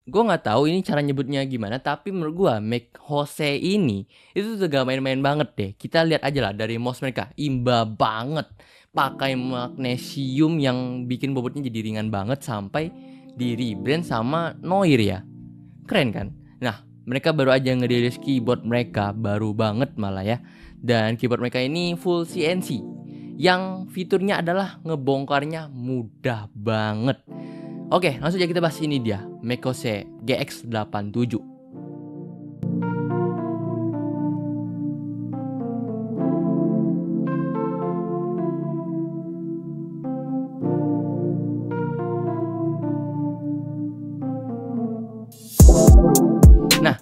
gue nggak tahu ini cara nyebutnya gimana, tapi menurut gue Mac Jose ini itu tuh gak main-main banget deh. Kita lihat aja lah dari mouse mereka, imba banget. Pakai magnesium yang bikin bobotnya jadi ringan banget sampai di rebrand sama Noir ya. Keren kan? Nah, mereka baru aja ngerilis keyboard mereka, baru banget malah ya. Dan keyboard mereka ini full CNC, yang fiturnya adalah ngebongkarnya mudah banget. Oke, langsung aja kita bahas ini dia, Mac Jose GX87. Nah,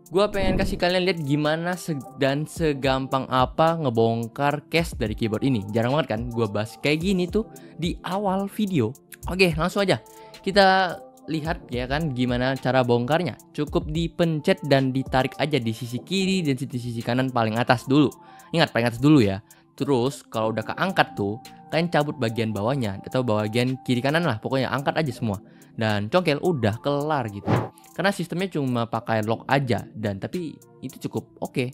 gue pengen kasih kalian lihat gimana dan segampang apa ngebongkar case dari keyboard ini. Jarang banget kan gue bahas kayak gini tuh di awal video. Oke, langsung aja kita lihat ya kan gimana cara bongkarnya. Cukup dipencet dan ditarik aja di sisi kiri dan di sisi kanan paling atas dulu. Ingat paling atas dulu ya. Terus kalau udah keangkat tuh, kalian cabut bagian bawahnya atau bagian kiri kanan lah, pokoknya angkat aja semua. Dan congkel udah kelar gitu. Karena sistemnya cuma pakai lock aja, dan tapi itu cukup oke.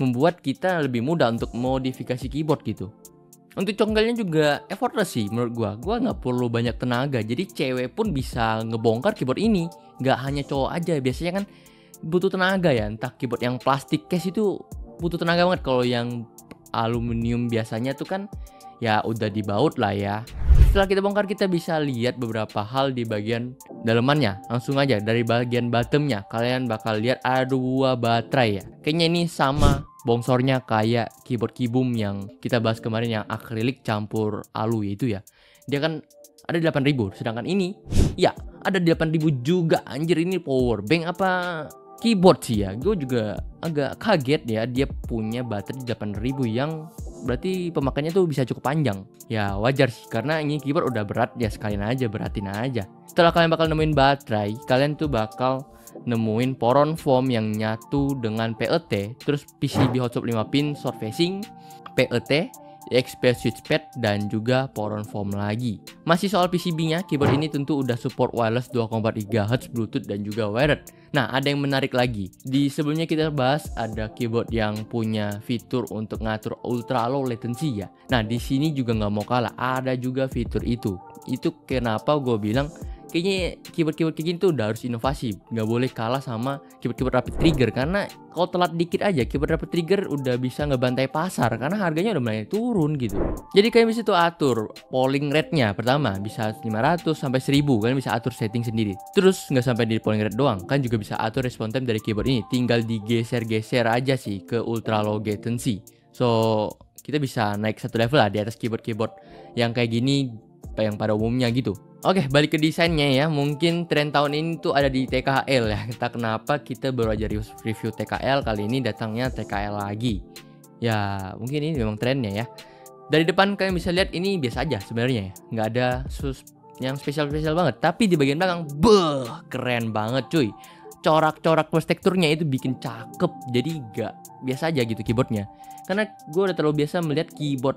Membuat kita lebih mudah untuk modifikasi keyboard gitu. Untuk congkelnya juga effortless sih menurut gua nggak perlu banyak tenaga, jadi cewek pun bisa ngebongkar keyboard ini. Nggak hanya cowok aja, biasanya kan butuh tenaga ya. Entah keyboard yang plastik case itu butuh tenaga banget. Kalau yang aluminium biasanya tuh kan ya udah dibaut lah ya. Setelah kita bongkar, kita bisa lihat beberapa hal di bagian dalemannya. Langsung aja dari bagian bottomnya, kalian bakal lihat ada 2 baterai ya. Kayaknya ini sama bongsornya kayak keyboard Keyboom yang kita bahas kemarin, yang akrilik campur alu itu ya. Dia kan ada 8000, sedangkan ini ya ada 8000 juga. Anjir, ini power bank apa keyboard sih ya? Gue juga agak kaget ya, dia punya baterai 8000 yang berarti pemakaiannya tuh bisa cukup panjang. Ya wajar sih, karena ini keyboard udah berat ya, sekalian aja beratin aja. Setelah kalian bakal nemuin baterai, kalian tuh bakal nemuin poron foam yang nyatu dengan PET, terus PCB hot swap 5 pin short facing, PET, XP switchpad, dan juga poron foam lagi. Masih soal PCB-nya, keyboard ini tentu udah support wireless 2,4 GHz, Bluetooth, dan juga wired. Nah, ada yang menarik lagi. Di sebelumnya kita bahas ada keyboard yang punya fitur untuk ngatur ultra low latency ya. Nah, di sini juga nggak mau kalah, ada juga fitur itu. Itu kenapa gue bilang kayaknya keyboard kayak gini tuh udah harus inovasi. Nggak boleh kalah sama keyboard rapid trigger, karena kalau telat dikit aja keyboard rapid trigger udah bisa ngebantai pasar karena harganya udah mulai turun gitu. Jadi kalian bisa tuh atur polling rate-nya. Pertama bisa 500 sampai 1000, kalian bisa atur setting sendiri. Terus nggak sampai di polling rate doang, kan juga bisa atur response time dari keyboard ini. Tinggal digeser-geser aja sih ke ultra low latency. So kita bisa naik satu level lah di atas keyboard yang kayak gini, yang pada umumnya gitu. Oke, balik ke desainnya ya. Mungkin tren tahun ini tuh ada di TKL ya. Entah kenapa kita baru aja review TKL, kali ini datangnya TKL lagi. Ya, mungkin ini memang trennya ya. Dari depan kalian bisa lihat ini biasa aja sebenarnya ya. Nggak ada yang spesial-spesial banget. Tapi di bagian belakang, keren banget cuy. Corak-corak plus teksturnya itu bikin cakep. Jadi nggak biasa aja gitu keyboardnya. Karena gue udah terlalu biasa melihat keyboard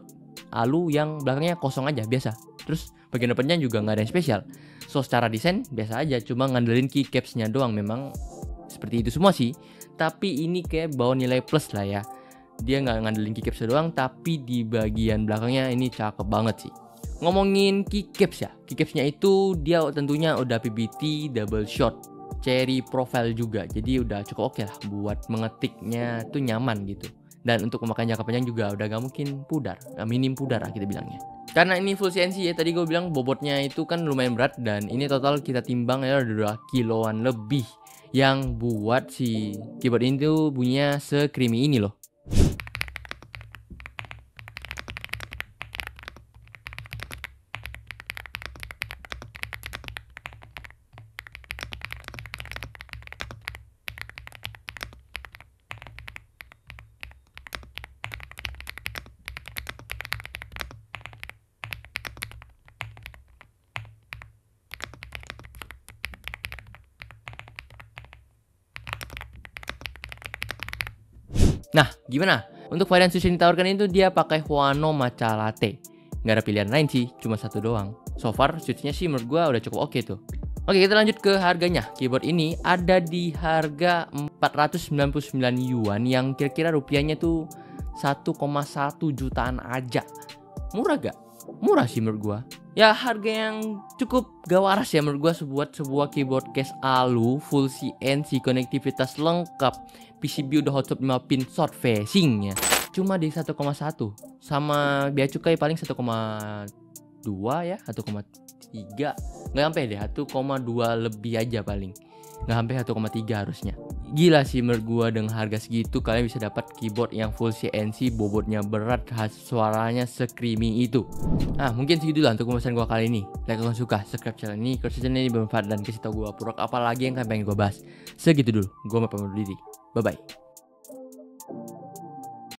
alu yang belakangnya kosong aja, biasa. Terus bagian depannya juga nggak ada yang spesial. So secara desain biasa aja, cuma ngandelin keycapsnya doang. Memang seperti itu semua sih. Tapi ini kayak bawa nilai plus lah ya. Dia nggak ngandelin keycapsnya doang, tapi di bagian belakangnya ini cakep banget sih. Ngomongin keycaps ya, keycapsnya itu dia tentunya udah PBT double shot, cherry profile juga. Jadi udah cukup oke lah buat mengetiknya tuh nyaman gitu. Dan untuk pemakaian jangka panjang juga udah gak mungkin pudar, minim pudar lah kita bilangnya. Karena ini full CNC ya, tadi gue bilang bobotnya itu kan lumayan berat. Dan ini total kita timbang ya udah 2 kiloan lebih. Yang buat si keyboard ini tuh bunyinya se-creamy ini loh. Nah, gimana? Untuk varian sushi yang ditawarkan itu dia pakai Huano Matcha Latte. Nggak ada pilihan lain sih, cuma satu doang. So far, switchnya sih menurut gue udah cukup oke tuh. Oke, kita lanjut ke harganya. Keyboard ini ada di harga 499 yuan yang kira-kira rupiahnya tuh 1,1 jutaan aja. Murah gak? Murah sih menurut gua. Ya harga yang cukup gak waras ya menurut gua buat sebuah keyboard case alu full CNC, konektivitas lengkap, PCB udah hotshot 5 pin short facing ya. Cuma di 1,1 sama bea cukai paling 1,2 ya, 1,3. Nggak sampai deh, 1,2 lebih aja paling. Nggak sampai 1,3 harusnya. Gila sih menurut gua, dengan harga segitu kalian bisa dapat keyboard yang full CNC, bobotnya berat, suaranya screaming itu. Nah, mungkin segitu lah untuk pembahasan gua kali ini. Like kalau suka, subscribe channel ini kalau channel ini bermanfaat, dan kasih tau gua produk apa lagi yang kalian pengen gua bahas. Segitu dulu, gua mau pamit diri. Bye bye.